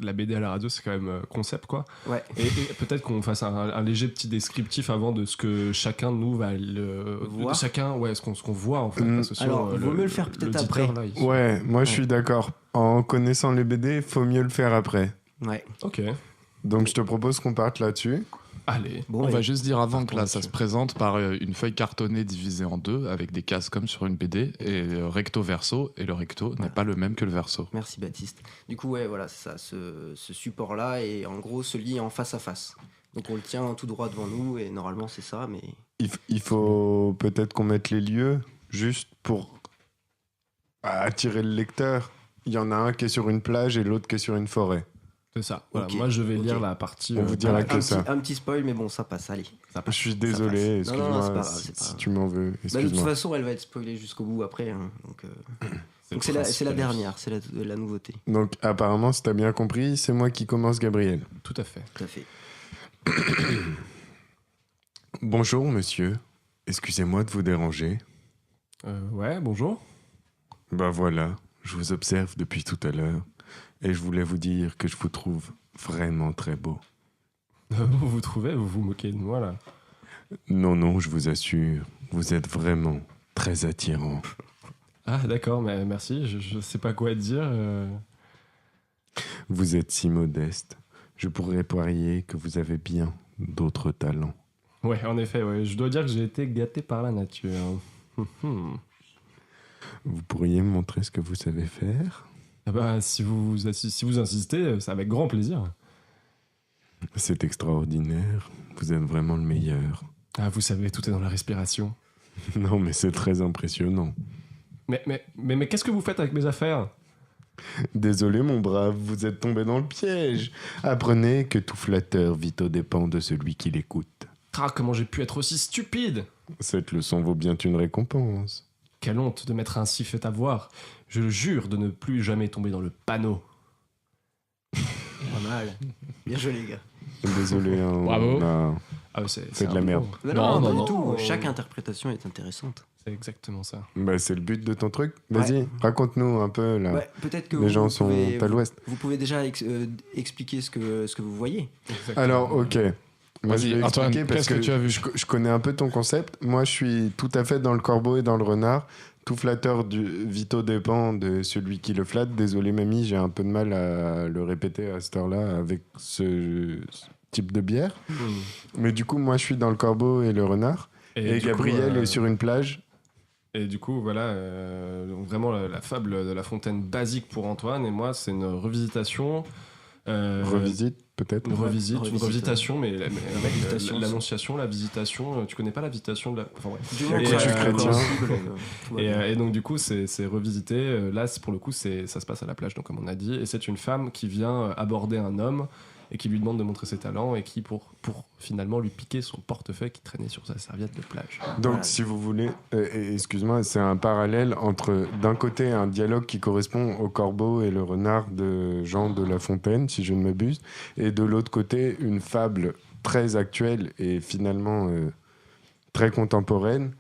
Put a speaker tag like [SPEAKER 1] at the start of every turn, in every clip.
[SPEAKER 1] la BD à la radio, c'est quand même concept, quoi.
[SPEAKER 2] Ouais.
[SPEAKER 1] Et peut-être qu'on fasse un léger petit descriptif avant de ce que chacun de nous va
[SPEAKER 2] Voir.
[SPEAKER 1] ce qu'on voit, en fait. Parce que
[SPEAKER 2] Alors, vaut mieux le faire peut-être
[SPEAKER 1] l'auditeur,
[SPEAKER 2] après.
[SPEAKER 1] là,
[SPEAKER 3] Ouais, moi je suis d'accord. En connaissant les BD, faut mieux le faire après.
[SPEAKER 2] Ouais.
[SPEAKER 1] Ok.
[SPEAKER 3] Donc je te propose qu'on parte là-dessus.
[SPEAKER 1] Allez.
[SPEAKER 2] Bon,
[SPEAKER 4] On
[SPEAKER 2] et-
[SPEAKER 4] va juste dire avant que
[SPEAKER 1] partons
[SPEAKER 4] là, ça
[SPEAKER 1] là-dessus.
[SPEAKER 4] se présente par une feuille cartonnée divisée en deux avec des cases comme sur une BD et recto verso. Et le recto n'est pas le même que le verso.
[SPEAKER 2] Merci Baptiste. Du coup, ouais, voilà, c'est ça. Ce support-là est en gros se lie en face à face. Donc on le tient tout droit devant nous et normalement c'est ça, mais
[SPEAKER 3] Il faut peut-être qu'on mette les lieux juste pour attirer le lecteur. Il y en a un qui est sur une plage et l'autre qui est sur une forêt.
[SPEAKER 1] C'est ça. Voilà.
[SPEAKER 2] Ok.
[SPEAKER 1] Moi, je vais lire
[SPEAKER 2] Ok.
[SPEAKER 1] la partie.
[SPEAKER 3] On vous dira
[SPEAKER 2] un
[SPEAKER 3] que ça.
[SPEAKER 2] petit spoil, mais bon, ça passe, allez.
[SPEAKER 3] Je suis désolé,
[SPEAKER 2] passe. Non, non, c'est
[SPEAKER 3] excuse-moi
[SPEAKER 2] pas grave,
[SPEAKER 3] si,
[SPEAKER 2] c'est pas
[SPEAKER 3] si
[SPEAKER 2] grave.
[SPEAKER 3] tu m'en veux.
[SPEAKER 2] Bah, de toute
[SPEAKER 3] Excuse-moi.
[SPEAKER 2] façon, elle va être spoilée jusqu'au bout après. Hein, donc c'est
[SPEAKER 1] le
[SPEAKER 2] la dernière, c'est la nouveauté.
[SPEAKER 3] Donc apparemment, si t'as bien compris, c'est moi qui commence, Gabriel.
[SPEAKER 1] Tout à fait.
[SPEAKER 2] Tout à fait.
[SPEAKER 3] Bonjour, monsieur. Excusez-moi de vous déranger.
[SPEAKER 1] Ouais, bonjour.
[SPEAKER 3] Bah voilà, je vous observe depuis tout à l'heure et je voulais vous dire que je vous trouve vraiment très beau.
[SPEAKER 1] Vous vous trouvez, vous vous moquez de moi, là.
[SPEAKER 3] Non, non, je vous assure, vous êtes vraiment très attirant.
[SPEAKER 1] Ah, d'accord, mais merci. Je sais pas quoi te dire.
[SPEAKER 3] Vous êtes si modeste. Je pourrais parier que vous avez bien d'autres talents.
[SPEAKER 1] Ouais, en effet, ouais. Je dois dire que j'ai été gâté par la nature.
[SPEAKER 3] Vous pourriez me montrer ce que vous savez faire?
[SPEAKER 1] Ah bah, si vous insistez, c'est avec grand plaisir.
[SPEAKER 3] C'est extraordinaire. Vous êtes vraiment le meilleur.
[SPEAKER 1] Ah, vous savez, tout est dans la respiration.
[SPEAKER 3] Non, mais c'est très impressionnant.
[SPEAKER 1] Mais qu'est-ce que vous faites avec mes affaires?
[SPEAKER 3] Désolé, mon brave, vous êtes tombé dans le piège. Apprenez que tout flatteur vit aux dépens de celui qui l'écoute.
[SPEAKER 1] Ah, comment j'ai pu être aussi stupide?
[SPEAKER 3] Cette leçon vaut bien une récompense.
[SPEAKER 1] Quelle honte de m'être ainsi fait avoir. Je jure de ne plus jamais tomber dans le panneau.
[SPEAKER 2] Pas mal. Bien joué, les gars.
[SPEAKER 3] Désolé, hein,
[SPEAKER 4] Bravo.
[SPEAKER 3] on a
[SPEAKER 1] Ah,
[SPEAKER 3] fait de
[SPEAKER 1] un
[SPEAKER 3] la
[SPEAKER 1] peu
[SPEAKER 3] merde.
[SPEAKER 1] lourd.
[SPEAKER 2] Mais
[SPEAKER 4] Non,
[SPEAKER 2] non, pas
[SPEAKER 4] non,
[SPEAKER 2] du tout.
[SPEAKER 1] non.
[SPEAKER 2] Chaque interprétation est intéressante.
[SPEAKER 1] C'est exactement ça.
[SPEAKER 3] Bah, c'est le but de ton truc. Vas-y, raconte-nous un peu là.
[SPEAKER 2] Ouais, peut-être que
[SPEAKER 3] Les gens
[SPEAKER 2] vous
[SPEAKER 3] sont
[SPEAKER 2] pouvez,
[SPEAKER 3] à l'ouest.
[SPEAKER 2] vous pouvez déjà expliquer ce que vous voyez.
[SPEAKER 1] Exactement.
[SPEAKER 3] Alors, ok. Moi, je
[SPEAKER 4] Vas-y,
[SPEAKER 3] vais
[SPEAKER 4] Antoine,
[SPEAKER 3] expliquer parce
[SPEAKER 4] qu'est-ce que tu as vu?
[SPEAKER 3] je connais un peu ton concept. Moi, je suis tout à fait dans le corbeau et dans le renard. Tout flatteur vito dépend de celui qui le flatte. Désolé, mamie, j'ai un peu de mal à le répéter à cette heure-là avec ce type de bière. Mais du coup, moi, je suis dans le corbeau et le renard. Et
[SPEAKER 1] du
[SPEAKER 3] Gabriel
[SPEAKER 1] coup,
[SPEAKER 3] est sur une plage.
[SPEAKER 1] Et du coup, voilà, donc vraiment la fable de La Fontaine basique pour Antoine. Et moi, c'est une revisitation.
[SPEAKER 3] Revisite, peut-être.
[SPEAKER 1] Une
[SPEAKER 2] Revisite,
[SPEAKER 1] revisitation, mais avec
[SPEAKER 2] Visitation,
[SPEAKER 1] l'annonciation, la visitation. Tu connais pas la visitation de la. Enfin, ouais.
[SPEAKER 2] Du
[SPEAKER 3] moins
[SPEAKER 1] Et,
[SPEAKER 3] que je suis chrétien.
[SPEAKER 2] tout va bien.
[SPEAKER 1] Et donc du coup c'est revisité. Là pour le coup ça se passe à la plage, donc comme on a dit, et c'est une femme qui vient aborder un homme et qui lui demande de montrer ses talents et qui pour finalement lui piquer son portefeuille qui traînait sur sa serviette de plage.
[SPEAKER 3] Donc,
[SPEAKER 2] Voilà.
[SPEAKER 3] si vous voulez, excuse-moi, c'est un parallèle entre, d'un côté, un dialogue qui correspond au corbeau et le renard de Jean de La Fontaine, si je ne m'abuse, et de l'autre côté, une fable très actuelle et finalement très contemporaine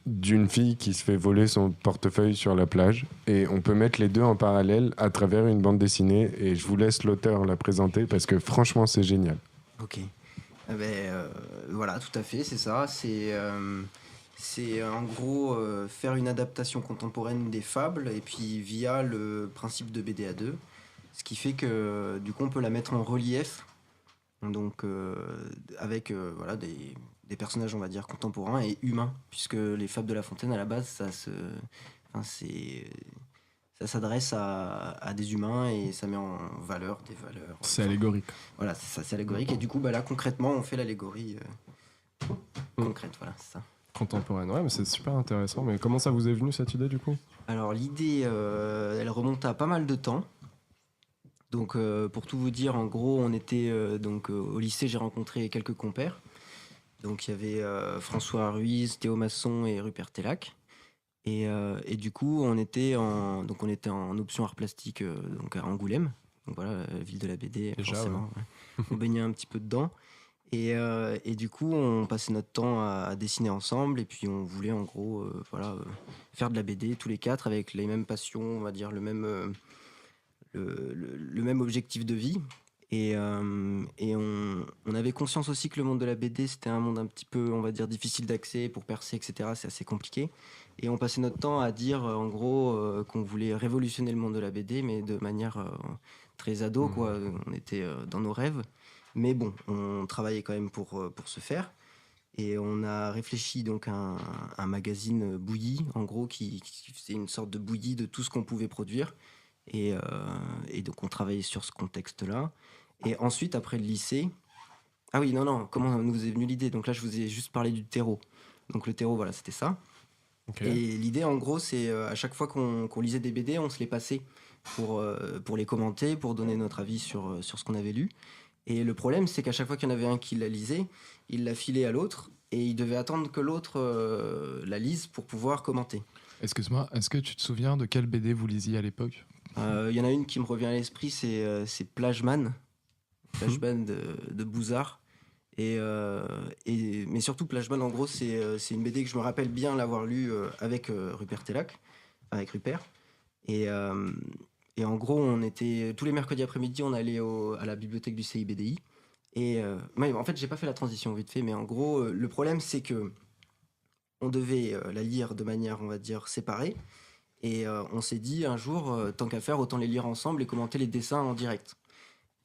[SPEAKER 3] d'une fille qui se fait voler son portefeuille sur la plage. Et on peut mettre les deux en parallèle à travers une bande dessinée. Et je vous laisse l'auteur la présenter parce que franchement, c'est génial.
[SPEAKER 2] Ok. Voilà, tout à fait, c'est ça. C'est en gros faire une adaptation contemporaine des fables et puis via le principe de BD à 2. Ce qui fait que du coup on peut la mettre en relief. Donc avec voilà, des personnages, on va dire, contemporains et humains. Puisque les fables de La Fontaine, à la base, ça s'adresse à des humains et ça met en valeur des valeurs.
[SPEAKER 1] C'est allégorique.
[SPEAKER 2] Voilà, c'est ça, c'est allégorique. Et du coup, là, concrètement, on fait l'allégorie concrète. Voilà, c'est ça.
[SPEAKER 1] Contemporaine, ouais, mais c'est super intéressant. Mais comment ça vous est venu cette idée du coup?
[SPEAKER 2] Alors, l'idée, elle remonte à pas mal de temps. Donc, pour tout vous dire, en gros, on était au lycée, j'ai rencontré quelques compères. Donc, il y avait François Ruiz, Théo Masson et Rupert Tellac. Et du coup, on était en option art plastique donc à Angoulême. Donc voilà, la ville de la BD,
[SPEAKER 1] déjà,
[SPEAKER 2] forcément. Ouais. On baignait un petit peu dedans. Et du coup, on passait notre temps à dessiner ensemble. Et puis, on voulait en gros faire de la BD tous les quatre avec les mêmes passions, on va dire, le le même objectif de vie. Et on avait conscience aussi que le monde de la BD, c'était un monde un petit peu, on va dire, difficile d'accès pour percer, etc. C'est assez compliqué. Et on passait notre temps à dire, en gros, qu'on voulait révolutionner le monde de la BD, mais de manière très ado, quoi. On était dans nos rêves. Mais bon, on travaillait quand même pour ce faire. Et on a réfléchi donc à un magazine bouilli, en gros, qui faisait une sorte de bouillie de tout ce qu'on pouvait produire. Et donc on travaillait sur ce contexte-là. Et ensuite, après le lycée... Ah oui, non, comment nous est venue l'idée? Donc là, je vous ai juste parlé du terreau. Donc le terreau, voilà, c'était ça.
[SPEAKER 1] Ok.
[SPEAKER 2] Et l'idée, en gros, c'est à chaque fois qu'on lisait des BD, on se les passait pour les commenter, pour donner notre avis sur ce qu'on avait lu. Et le problème, c'est qu'à chaque fois qu'il y en avait un qui la lisait, il la filait à l'autre et il devait attendre que l'autre la lise pour pouvoir commenter.
[SPEAKER 4] Excuse-moi, est-ce que tu te souviens de quelle BD vous lisiez à l'époque?
[SPEAKER 2] Il y en a une qui me revient à l'esprit, c'est Plageman. Plageman de Bouzard. Mais surtout, Plageman, en gros, c'est une BD que je me rappelle bien l'avoir lue avec Rupert Tellac, avec Rupert. Et en gros, on était tous les mercredis après-midi, on allait à la bibliothèque du CIBDI. Mais en fait, j'ai pas fait la transition vite fait, mais en gros, le problème, c'est que on devait la lire de manière, on va dire, séparée. Et on s'est dit un jour, tant qu'à faire, autant les lire ensemble et commenter les dessins en direct.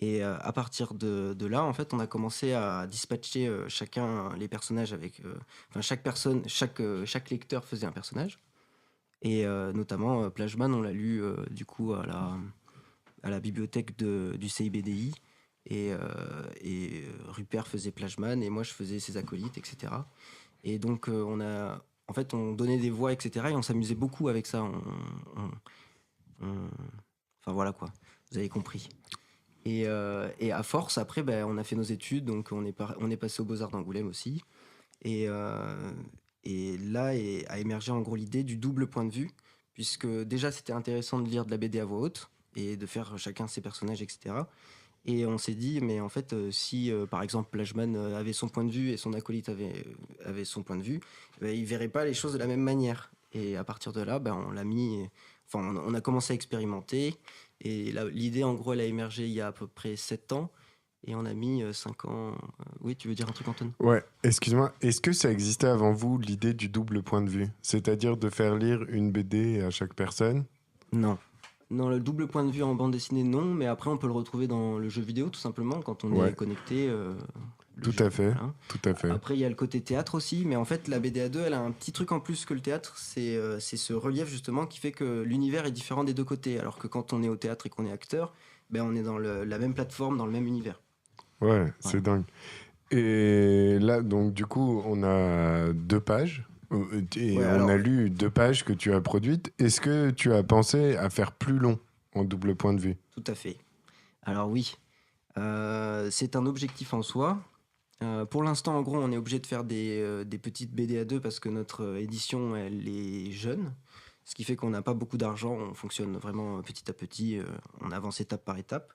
[SPEAKER 2] Et à partir de là, en fait, on a commencé à dispatcher chacun les personnages avec... Enfin, chaque lecteur faisait un personnage. Et notamment, Plageman, on l'a lu du coup à la bibliothèque du CIBDI. Et Rupert faisait Plageman et moi, je faisais ses acolytes, etc. Et donc, en fait, on donnait des voix, etc. Et on s'amusait beaucoup avec ça. Enfin, voilà quoi. Vous avez compris. Et à force, après, on a fait nos études, donc on est passé aux Beaux-Arts d'Angoulême aussi. Et là a émergé en gros l'idée du double point de vue, puisque déjà c'était intéressant de lire de la BD à voix haute et de faire chacun ses personnages, etc. Et on s'est dit, mais en fait, si par exemple Plageman avait son point de vue et son acolyte avait son point de vue, ils verraient pas les choses de la même manière. Et à partir de là, on l'a mis. Enfin, on a commencé à expérimenter. Et l'idée, en gros, elle a émergé il y a à peu près 7 ans. Et on a mis 5 ans. Oui, tu veux dire un truc, Antoine?
[SPEAKER 3] Ouais, excuse-moi, est-ce que ça existait avant vous, l'idée du double point de vue? C'est-à-dire de faire lire une BD à chaque personne?
[SPEAKER 2] Non. Non, le double point de vue en bande dessinée, non. Mais après, on peut le retrouver dans le jeu vidéo, tout simplement, quand on
[SPEAKER 3] Ouais.
[SPEAKER 2] est connecté.
[SPEAKER 3] Tout à fait,
[SPEAKER 2] voilà.
[SPEAKER 3] tout à fait.
[SPEAKER 2] Après, il y a le côté théâtre aussi, mais en fait, la BD A2, elle a un petit truc en plus que le théâtre, c'est ce relief justement qui fait que l'univers est différent des deux côtés, alors que quand on est au théâtre et qu'on est acteur, on est dans la même plateforme, dans le même univers.
[SPEAKER 3] Ouais, c'est dingue. Et là, donc, du coup, on a 2 pages. Et
[SPEAKER 2] Ouais,
[SPEAKER 3] on
[SPEAKER 2] alors-
[SPEAKER 3] a lu 2 pages que tu as produites. Est-ce que tu as pensé à faire plus long en double point de vue?
[SPEAKER 2] Tout à fait. Alors oui, c'est un objectif en soi. Pour l'instant, en gros, on est obligé de faire des petites BD A2 parce que notre édition, elle est jeune. Ce qui fait qu'on n'a pas beaucoup d'argent, on fonctionne vraiment petit à petit, on avance étape par étape.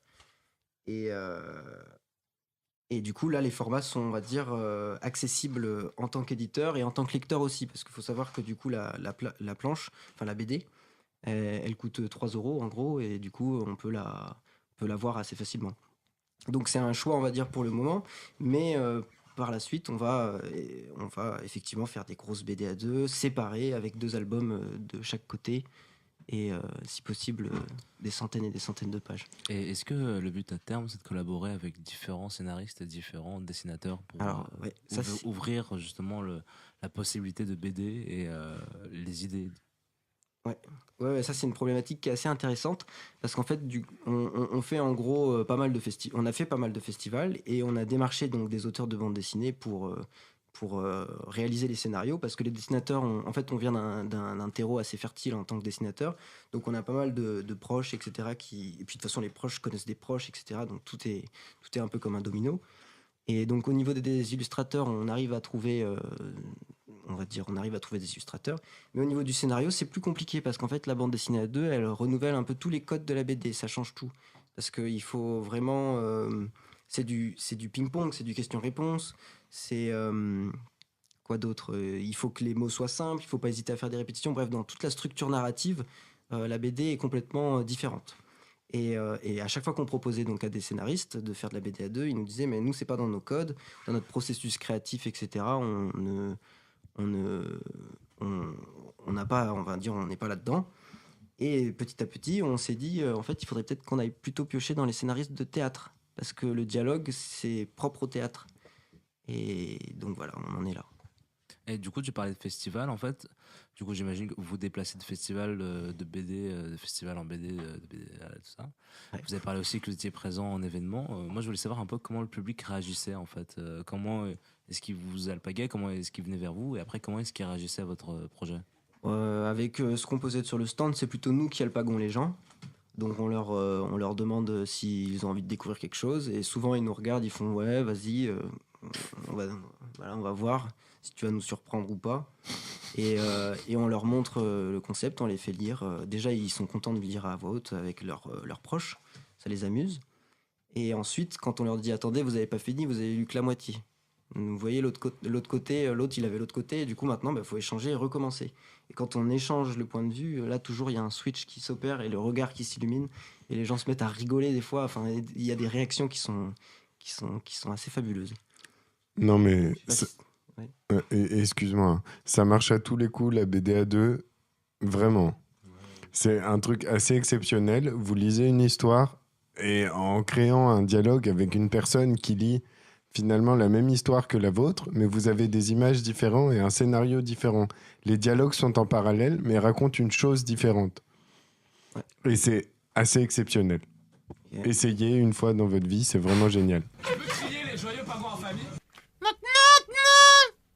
[SPEAKER 2] Et du coup, là, les formats sont, on va dire, accessibles en tant qu'éditeur et en tant que lecteur aussi. Parce qu'il faut savoir que du coup, la planche, enfin la BD, elle coûte 3 € en gros. Et du coup, on peut la voir assez facilement. Donc c'est un choix, on va dire, pour le moment. Mais par la suite, on va effectivement faire des grosses BD à deux, séparées, avec 2 albums de chaque côté. Et si possible, des centaines et des centaines de pages.
[SPEAKER 5] Et est-ce que le but à terme, c'est de collaborer avec différents scénaristes et différents dessinateurs pour
[SPEAKER 2] Alors, ouais, ça,
[SPEAKER 5] ouvrir justement la possibilité de BD et les idées?
[SPEAKER 2] Ouais, ça c'est une problématique qui est assez intéressante parce qu'en fait, on fait en gros pas mal de on a fait pas mal de festivals et on a démarché donc des auteurs de bande dessinée pour réaliser les scénarios parce que les dessinateurs, en fait, on vient d'un terreau assez fertile en tant que dessinateur, donc on a pas mal de proches, etc. Et puis de toute façon, les proches connaissent des proches, etc. Donc tout est un peu comme un domino. Et donc au niveau des illustrateurs, on arrive à trouver, des illustrateurs. Mais au niveau du scénario, c'est plus compliqué parce qu'en fait, la bande dessinée à deux, elle renouvelle un peu tous les codes de la BD. Ça change tout parce qu'il faut vraiment, c'est du ping-pong, c'est du question-réponse. C'est quoi d'autre? Il faut que les mots soient simples. Il faut pas hésiter à faire des répétitions. Bref, dans toute la structure narrative, la BD est complètement différente. Et à chaque fois qu'on proposait donc à des scénaristes de faire de la BD à deux, ils nous disaient mais nous c'est pas dans nos codes, dans notre processus créatif, etc. On n'a pas, on va dire, on n'est pas là-dedans. Et petit à petit, on s'est dit en fait, il faudrait peut-être qu'on aille plutôt piocher dans les scénaristes de théâtre, parce que le dialogue c'est propre au théâtre. Et donc voilà, on en est là.
[SPEAKER 5] Et du coup, tu parlais de festival, en fait. Du coup, j'imagine que vous vous déplacez de festival de BD, de festival en BD, de BD, tout ça.
[SPEAKER 2] Ouais.
[SPEAKER 5] Vous avez parlé aussi que vous étiez présent en événement. Moi, je voulais savoir un peu comment le public réagissait, en fait. Comment est-ce qu'il vous alpaguait, comment est-ce qu'il venait vers vous, et après, comment est-ce qu'il réagissait à votre projet?
[SPEAKER 2] Avec ce qu'on posait sur le stand, c'est plutôt nous qui alpagons les gens. Donc on leur demande s'ils ont envie de découvrir quelque chose. Et souvent, ils nous regardent, ils font « Ouais, vas-y, on va voir si tu vas nous surprendre ou pas. » Et on leur montre le concept, on les fait lire. Déjà, ils sont contents de lire à voix haute avec leurs proches. Ça les amuse. Et ensuite, quand on leur dit « Attendez, vous n'avez pas fini, vous avez lu que la moitié. » Vous voyez l'autre côté, l'autre il avait l'autre côté, et du coup maintenant il faut échanger et recommencer. Et quand on échange le point de vue, là toujours il y a un switch qui s'opère et le regard qui s'illumine, et les gens se mettent à rigoler des fois. Enfin, il y a des réactions qui sont assez fabuleuses.
[SPEAKER 3] Non, mais
[SPEAKER 2] Ouais.
[SPEAKER 3] excuse-moi, ça marche à tous les coups, la BD à deux, vraiment. C'est un truc assez exceptionnel. Vous lisez une histoire et en créant un dialogue avec une personne qui lit finalement la même histoire que la vôtre, mais vous avez des images différentes et un scénario différent. Les dialogues sont en parallèle, mais racontent une chose différente.
[SPEAKER 2] Ouais.
[SPEAKER 3] Et c'est assez exceptionnel.
[SPEAKER 2] Yeah.
[SPEAKER 3] Essayez une fois dans votre vie, c'est vraiment génial.
[SPEAKER 6] Je veux crier